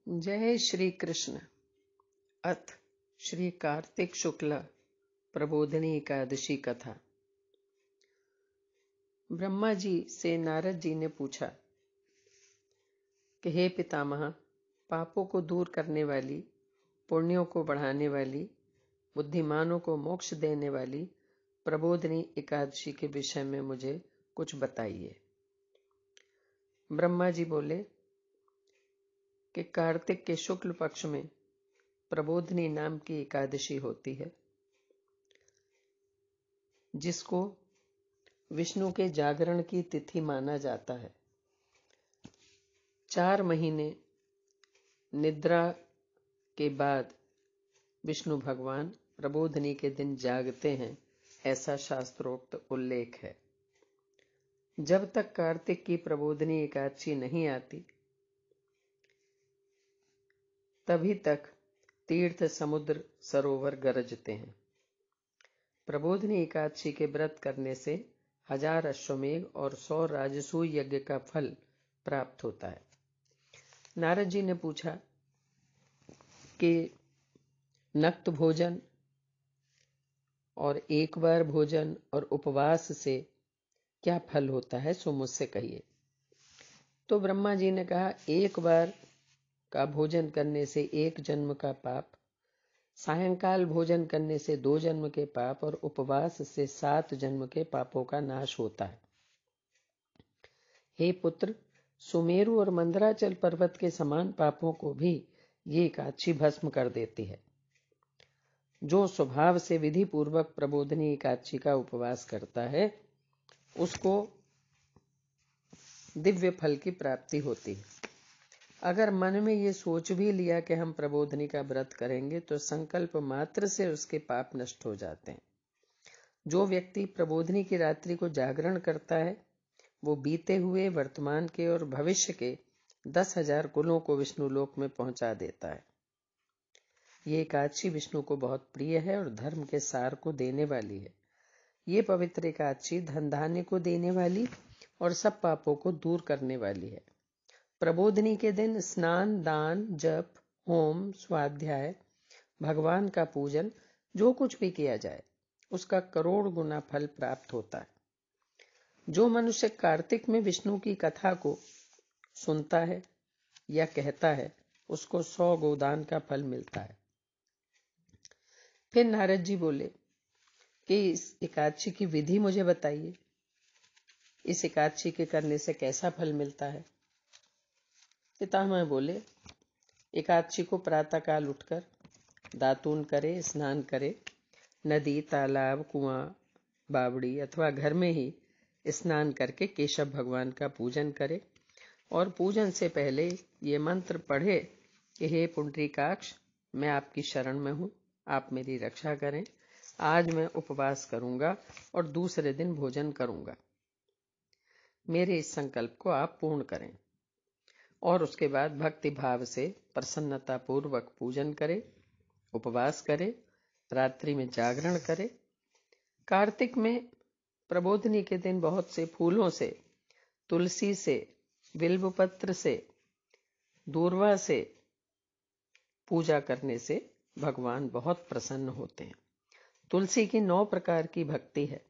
जय श्री कृष्ण। अथ श्री कार्तिक शुक्ल प्रबोधिनी एकादशी कथा। ब्रह्मा जी से नारद जी ने पूछा कि हे पितामह, पापों को दूर करने वाली, पुण्यों को बढ़ाने वाली, बुद्धिमानों को मोक्ष देने वाली प्रबोधिनी एकादशी के विषय में मुझे कुछ बताइए। ब्रह्मा जी बोले कि कार्तिक के शुक्ल पक्ष में प्रबोधिनी नाम की एकादशी होती है, जिसको विष्णु के जागरण की तिथि माना जाता है। 4 महीने निद्रा के बाद विष्णु भगवान प्रबोधिनी के दिन जागते हैं, ऐसा शास्त्रोक्त उल्लेख है। जब तक कार्तिक की प्रबोधिनी एकादशी नहीं आती, तभी तक तीर्थ, समुद्र, सरोवर गरजते हैं। प्रबोधिनी एकादशी के व्रत करने से 1000 अश्वमेघ और 100 राजसूय यज्ञ का फल प्राप्त होता है। नारद जी ने पूछा कि नक्त भोजन और एक बार भोजन और उपवास से क्या फल होता है, सो मुझसे कहिए। तो ब्रह्मा जी ने कहा, एक बार का भोजन करने से 1 जन्म का पाप, सायंकाल भोजन करने से 2 जन्म के पाप और उपवास से 7 जन्म के पापों का नाश होता है। हे पुत्र, सुमेरु और मंदराचल पर्वत के समान पापों को भी ये एकादशी भस्म कर देती है। जो स्वभाव से विधि पूर्वक प्रबोधिनी एकादशी का उपवास करता है, उसको दिव्य फल की प्राप्ति होती है। अगर मन में ये सोच भी लिया कि हम प्रबोधिनी का व्रत करेंगे, तो संकल्प मात्र से उसके पाप नष्ट हो जाते हैं। जो व्यक्ति प्रबोधिनी की रात्रि को जागरण करता है, वो बीते हुए, वर्तमान के और भविष्य के 10,000 कुलों को विष्णु लोक में पहुंचा देता है। ये एकादशी विष्णु को बहुत प्रिय है और धर्म के सार को देने वाली है। ये पवित्र एकादशी धन धान्य को देने वाली और सब पापों को दूर करने वाली है। प्रबोधिनी के दिन स्नान, दान, जप, होम, स्वाध्याय, भगवान का पूजन, जो कुछ भी किया जाए, उसका करोड़ गुना फल प्राप्त होता है। जो मनुष्य कार्तिक में विष्णु की कथा को सुनता है या कहता है, उसको 100 गोदान का फल मिलता है। फिर नारद जी बोले कि इस एकादशी की विधि मुझे बताइए। इस एकादशी के करने से कैसा फल मिलता है? पितामह बोले, एकादशी को प्रातःकाल उठकर दातून करे, स्नान करे, नदी, तालाब, कुआं, बावड़ी अथवा घर में ही स्नान करके केशव भगवान का पूजन करे और पूजन से पहले ये मंत्र पढ़े कि हे पुंडरीकाक्ष, मैं आपकी शरण में हूँ, आप मेरी रक्षा करें। आज मैं उपवास करूंगा और दूसरे दिन भोजन करूंगा। मेरे इस संकल्प को आप पूर्ण करें। और उसके बाद भक्ति भाव से प्रसन्नता पूर्वक पूजन करे, उपवास करे, रात्रि में जागरण करे। कार्तिक में प्रबोधिनी के दिन बहुत से फूलों से, तुलसी से, बिल्वपत्र से, दूर्वा से पूजा करने से भगवान बहुत प्रसन्न होते हैं। तुलसी की 9 प्रकार की भक्ति है: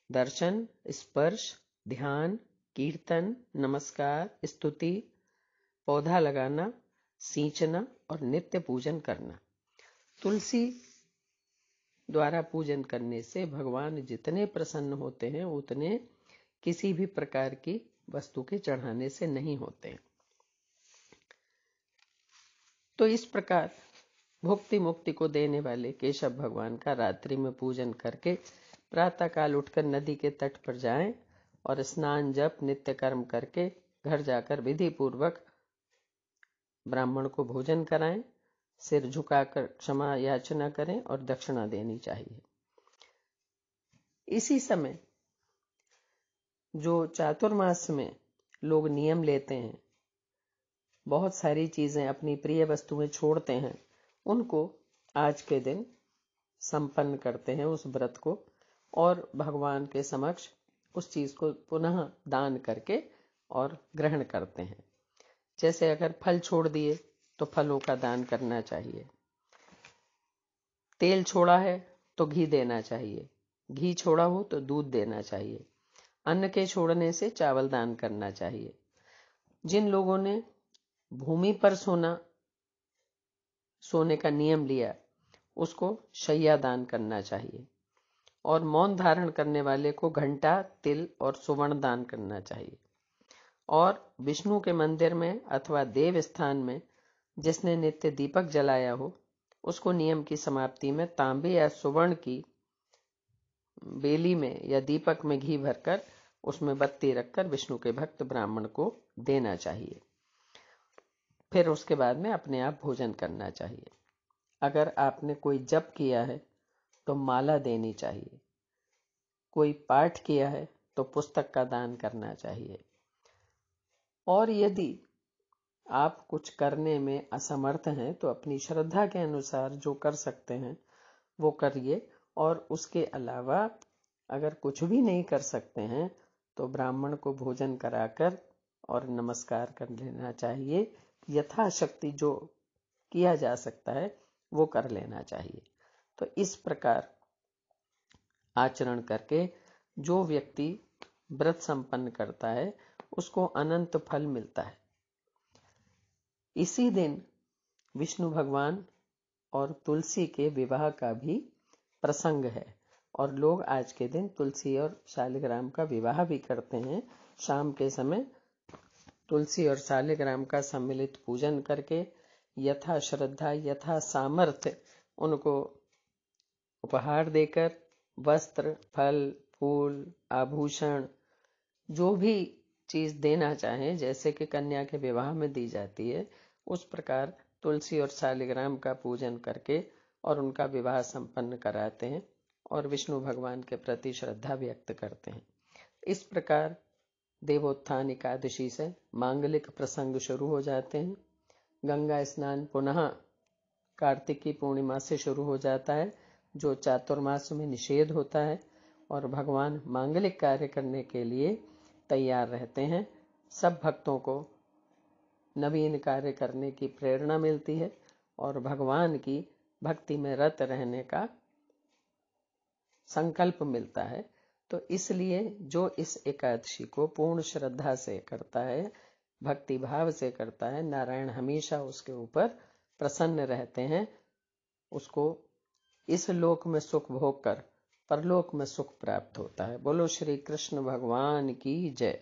दर्शन, स्पर्श, ध्यान, कीर्तन, नमस्कार, स्तुति, पौधा लगाना, सींचना और नित्य पूजन करना। तुलसी द्वारा पूजन करने से भगवान जितने प्रसन्न होते हैं, उतने किसी भी प्रकार की वस्तु के चढ़ाने से नहीं होते हैं। तो इस प्रकार भुक्ति मुक्ति को देने वाले केशव भगवान का रात्रि में पूजन करके प्रातःकाल उठकर नदी के तट पर जाएं और स्नान, जप, नित्य कर्म करके घर जाकर विधि पूर्वक ब्राह्मण को भोजन कराएं, सिर झुकाकर क्षमा याचना करें और दक्षिणा देनी चाहिए। इसी समय जो चातुर्मास में लोग नियम लेते हैं, बहुत सारी चीजें अपनी प्रिय वस्तुएं छोड़ते हैं, उनको आज के दिन संपन्न करते हैं उस व्रत को, और भगवान के समक्ष उस चीज को पुनः दान करके और ग्रहण करते हैं। जैसे अगर फल छोड़ दिए तो फलों का दान करना चाहिए। तेल छोड़ा है तो घी देना चाहिए, घी छोड़ा हो तो दूध देना चाहिए। अन्न के छोड़ने से चावल दान करना चाहिए। जिन लोगों ने भूमि पर सोने का नियम लिया उसको शैया दान करना चाहिए। और मौन धारण करने वाले को घंटा, तिल और सुवर्ण दान करना चाहिए। और विष्णु के मंदिर में अथवा देव स्थान में जिसने नित्य दीपक जलाया हो उसको नियम की समाप्ति में तांबे या सुवर्ण की बेली में या दीपक में घी भरकर उसमें बत्ती रखकर विष्णु के भक्त ब्राह्मण को देना चाहिए। फिर उसके बाद में अपने आप भोजन करना चाहिए। अगर आपने कोई जप किया है तो माला देनी चाहिए। कोई पाठ किया है तो पुस्तक का दान करना चाहिए। और यदि आप कुछ करने में असमर्थ हैं तो अपनी श्रद्धा के अनुसार जो कर सकते हैं वो करिए। और उसके अलावा अगर कुछ भी नहीं कर सकते हैं तो ब्राह्मण को भोजन कराकर और नमस्कार कर लेना चाहिए। यथाशक्ति जो किया जा सकता है वो कर लेना चाहिए। तो इस प्रकार आचरण करके जो व्यक्ति व्रत संपन्न करता है उसको अनंत फल मिलता है। इसी दिन विष्णु भगवान और तुलसी के विवाह का भी प्रसंग है और लोग आज के दिन तुलसी और शालिग्राम का विवाह भी करते हैं। शाम के समय तुलसी और शालिग्राम का सम्मिलित पूजन करके यथा श्रद्धा यथा सामर्थ्य उनको उपहार देकर वस्त्र, फल, फूल, आभूषण जो भी चीज देना चाहें, जैसे कि कन्या के विवाह में दी जाती है, उस प्रकार तुलसी और शालिग्राम का पूजन करके और उनका विवाह संपन्न कराते हैं और विष्णु भगवान के प्रति श्रद्धा व्यक्त करते हैं। इस प्रकार देवोत्थान एकादशी से मांगलिक प्रसंग शुरू हो जाते हैं। गंगा स्नान पुनः कार्तिक की पूर्णिमा से शुरू हो जाता है जो चातुर्मास में निषेध होता है और भगवान मांगलिक कार्य करने के लिए तैयार रहते हैं। सब भक्तों को नवीन कार्य करने की प्रेरणा मिलती है और भगवान की भक्ति में रत रहने का संकल्प मिलता है। तो इसलिए जो इस एकादशी को पूर्ण श्रद्धा से करता है, भक्ति भाव से करता है, नारायण हमेशा उसके ऊपर प्रसन्न रहते हैं। उसको इस लोक में सुख भोग कर परलोक में सुख प्राप्त होता है। बोलो श्री कृष्ण भगवान की जय।